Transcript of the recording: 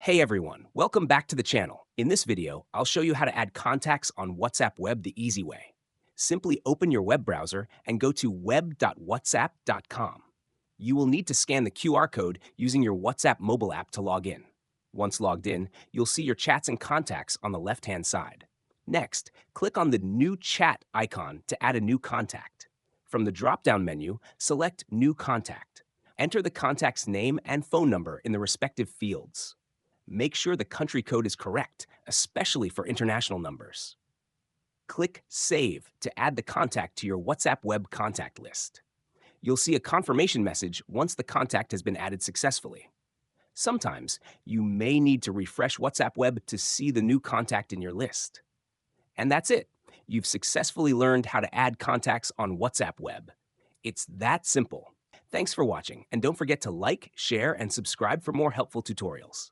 Hey everyone, welcome back to the channel. In this video, I'll show you how to add contacts on WhatsApp Web the easy way. Simply open your web browser and go to web.whatsapp.com. You will need to scan the QR code using your WhatsApp mobile app to log in. Once logged in, you'll see your chats and contacts on the left-hand side. Next, click on the New Chat icon to add a new contact. From the drop-down menu, select New Contact. Enter the contact's name and phone number in the respective fields. Make sure the country code is correct, especially for international numbers. Click Save to add the contact to your WhatsApp web contact list. You'll see a confirmation message once the contact has been added successfully. Sometimes you may need to refresh WhatsApp web to see the new contact in your list. And that's it. You've successfully learned how to add contacts on WhatsApp web. It's that simple. Thanks for watching, and don't forget to like, share, and subscribe for more helpful tutorials.